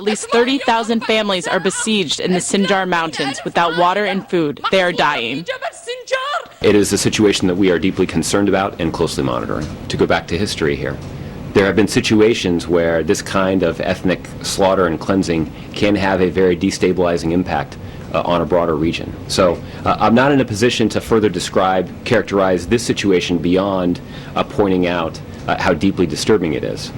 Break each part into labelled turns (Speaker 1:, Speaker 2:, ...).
Speaker 1: at least 30,000 families are besieged in the Sinjar Mountains without water and food. They are dying.
Speaker 2: It is a situation that we are deeply concerned about and closely monitoring. To go back to history here, there have been situations where this kind of ethnic slaughter and cleansing can have a very destabilizing impact on a broader region. So I'm not in a position to further characterize this situation beyond pointing out how deeply disturbing it is.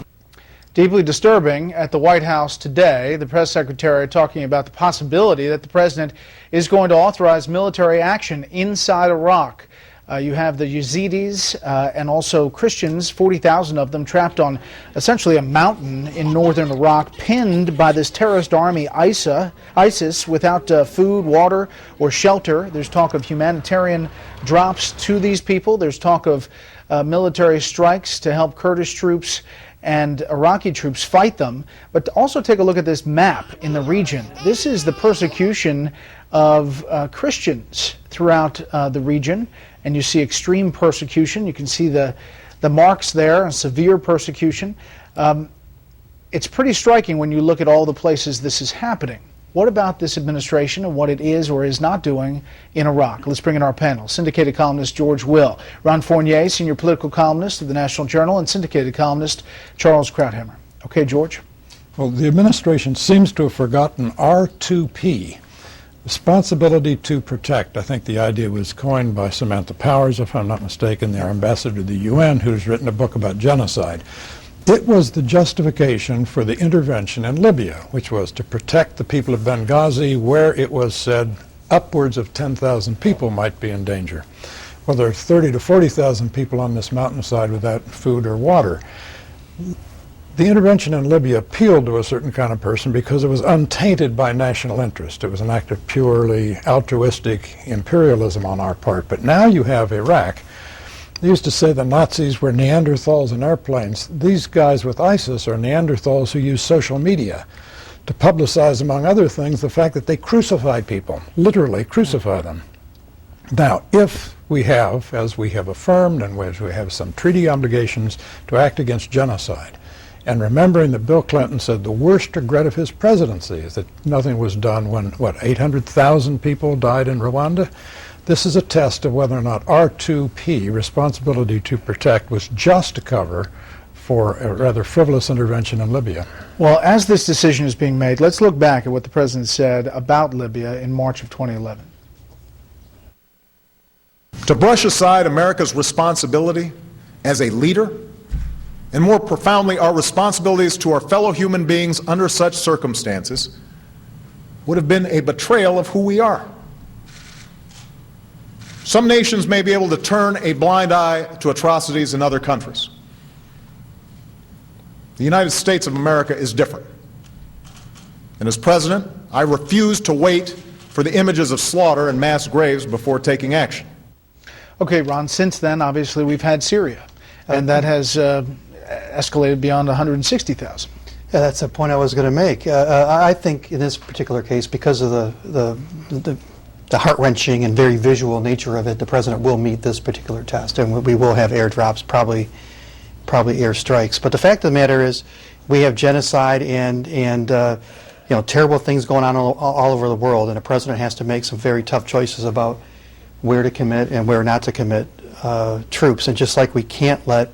Speaker 3: Deeply disturbing at the White House today, the press secretary talking about the possibility that the president is going to authorize military action inside Iraq. You have the Yazidis and also Christians, 40,000 of them, trapped on essentially a mountain in northern Iraq, pinned by this terrorist army, ISIS, without food, water, or shelter. There's talk of humanitarian drops to these people. There's talk of military strikes to help Kurdish troops and Iraqi troops fight them. But also take a look at this map in the region. This is the persecution of Christians throughout the region. And you see extreme persecution. You can see the marks there, severe persecution. It's pretty striking when you look at all the places this is happening. What about this administration and what it is or is not doing in Iraq? Let's bring in our panel. Syndicated columnist George Will, Ron Fournier, senior political columnist of the National Journal, and syndicated columnist Charles Krauthammer. Okay, George?
Speaker 4: Well, the administration seems to have forgotten R2P. Responsibility to protect. I think the idea was coined by Samantha Powers, if I'm not mistaken, the ambassador to the UN, who's written a book about genocide. It was the justification for the intervention in Libya, which was to protect the people of Benghazi, where it was said upwards of 10,000 people might be in danger. Well, there are 30 to 40,000 people on this mountainside without food or water. The intervention in Libya appealed to a certain kind of person because it was untainted by national interest. It was an act of purely altruistic imperialism on our part. But now you have Iraq. They used to say the Nazis were Neanderthals in airplanes. These guys with ISIS are Neanderthals who use social media to publicize, among other things, the fact that they crucify people, literally crucify them. Now, if we have, as we have affirmed and as we have some treaty obligations to act against genocide, and remembering that Bill Clinton said the worst regret of his presidency is that nothing was done when, 800,000 people died in Rwanda? This is a test of whether or not R2P, responsibility to protect, was just a cover for a rather frivolous intervention in Libya.
Speaker 3: Well, as this decision is being made, let's look back at what the president said about Libya in March of 2011.
Speaker 5: To brush aside America's responsibility as a leader, and more profoundly our responsibilities to our fellow human beings under such circumstances, would have been a betrayal of who we are. Some nations may be able to turn a blind eye to atrocities in other countries. The United States of America is different. And as president, I refuse to wait for the images of slaughter and mass graves before taking action.
Speaker 3: Okay, Ron, since then, obviously, we've had Syria, and that has escalated beyond 160,000.
Speaker 6: Yeah, that's a point I was going to make. I think in this particular case, because of the heart-wrenching and very visual nature of it, the president will meet this particular test, and we will have airdrops, probably airstrikes. But the fact of the matter is, we have genocide and terrible things going on all over the world, and the president has to make some very tough choices about where to commit and where not to commit troops. And just like we can't let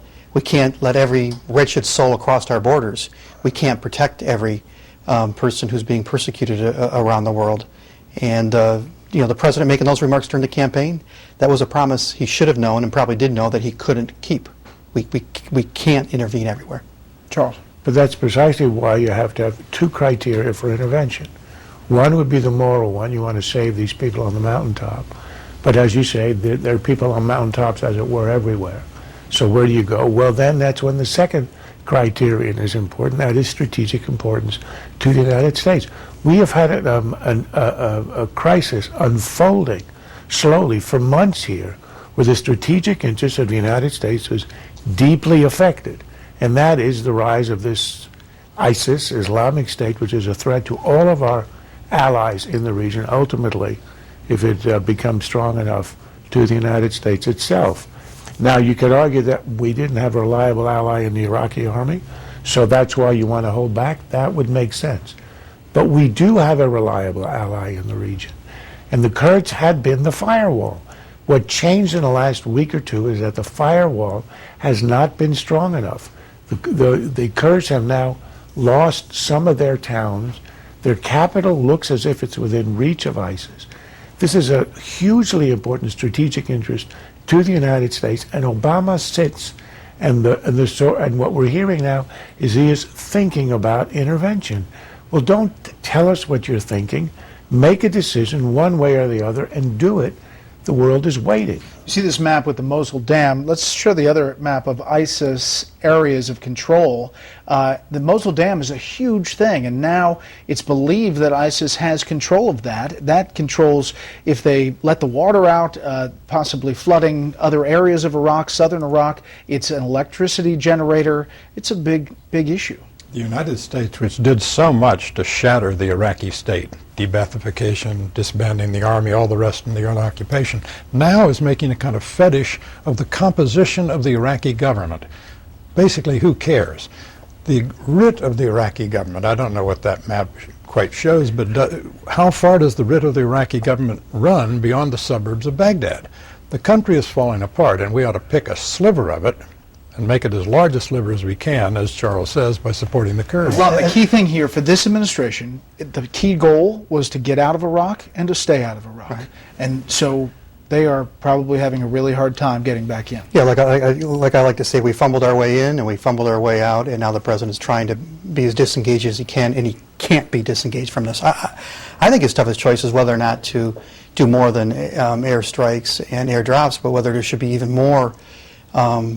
Speaker 6: every wretched soul across our borders, we can't protect every person who's being persecuted around the world. And the president making those remarks during the campaign, that was a promise he should have known and probably did know that he couldn't keep. We can't intervene everywhere.
Speaker 3: Charles.
Speaker 7: But that's precisely why you have to have two criteria for intervention. One would be the moral one. You want to save these people on the mountaintop. But as you say, there are people on mountaintops, as it were, everywhere. So where do you go? Well, then that's when the second criterion is important. That is strategic importance to the United States. We have had a crisis unfolding slowly for months here, where the strategic interest of the United States was deeply affected. And that is the rise of this ISIS, Islamic State, which is a threat to all of our allies in the region, ultimately, if it becomes strong enough, to the United States itself. Now, you could argue that we didn't have a reliable ally in the Iraqi army, so that's why you want to hold back. That would make sense. But we do have a reliable ally in the region. And the Kurds had been the firewall. What changed in the last week or two is that the firewall has not been strong enough. The Kurds have now lost some of their towns. Their capital looks as if it's within reach of ISIS. This is a hugely important strategic interest to the United States, and Obama sits, and what we're hearing now is he is thinking about intervention. Well, don't tell us what you're thinking. Make a decision one way or the other and do it. The world is waiting.
Speaker 3: You see this map with the Mosul Dam. Let's show the other map of ISIS areas of control. The Mosul Dam is a huge thing, and now it's believed that ISIS has control of that. That controls if they let the water out, possibly flooding other areas of Iraq, southern Iraq. It's an electricity generator. It's a big, big issue.
Speaker 4: The United States, which did so much to shatter the Iraqi state, de-Baathification, disbanding the army, all the rest in the occupation, now is making a kind of fetish of the composition of the Iraqi government. Basically, who cares? The writ of the Iraqi government, I don't know what that map quite shows, but how far does the writ of the Iraqi government run beyond the suburbs of Baghdad? The country is falling apart, and we ought to pick a sliver of it and make it as large a sliver as we can, as Charles says, by supporting the Kurds.
Speaker 3: Well, the key thing here for this administration, the key goal was to get out of Iraq and to stay out of Iraq. Right. And so they are probably having a really hard time getting back in.
Speaker 6: Yeah, like I like to say, we fumbled our way in and we fumbled our way out, and now the president's trying to be as disengaged as he can, and he can't be disengaged from this. I think his toughest choice is whether or not to do more than airstrikes and airdrops, but whether there should be even more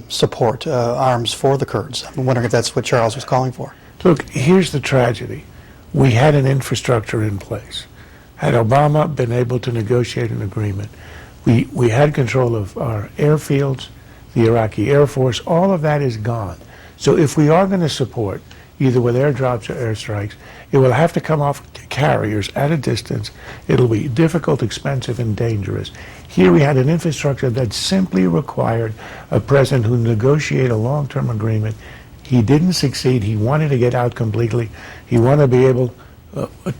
Speaker 6: support, arms for the Kurds. I'm wondering if that's what Charles was calling for.
Speaker 7: Look, here's the tragedy. We had an infrastructure in place. Had Obama been able to negotiate an agreement, we had control of our airfields, the Iraqi Air Force, all of that is gone. So if we are going to support, either with airdrops or airstrikes, it will have to come off carriers at a distance. It'll be difficult, expensive, and dangerous. Here we had an infrastructure that simply required a president who negotiated a long-term agreement. He didn't succeed. He wanted to get out completely. He wanted to be able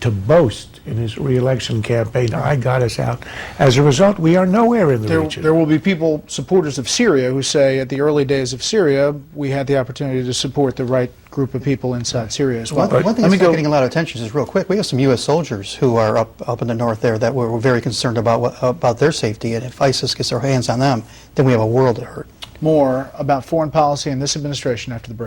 Speaker 7: to boast in his re-election campaign, I got us out. As a result, we are nowhere in the region.
Speaker 3: There will be people, supporters of Syria, who say at the early days of Syria, we had the opportunity to support the right group of people inside Syria as well.
Speaker 6: One thing that's not getting a lot of attention is real quick. We have some U.S. soldiers who are up in the north there that were very concerned about their safety, and if ISIS gets their hands on them, then we have a world at hurt.
Speaker 3: More about foreign policy in this administration after the break.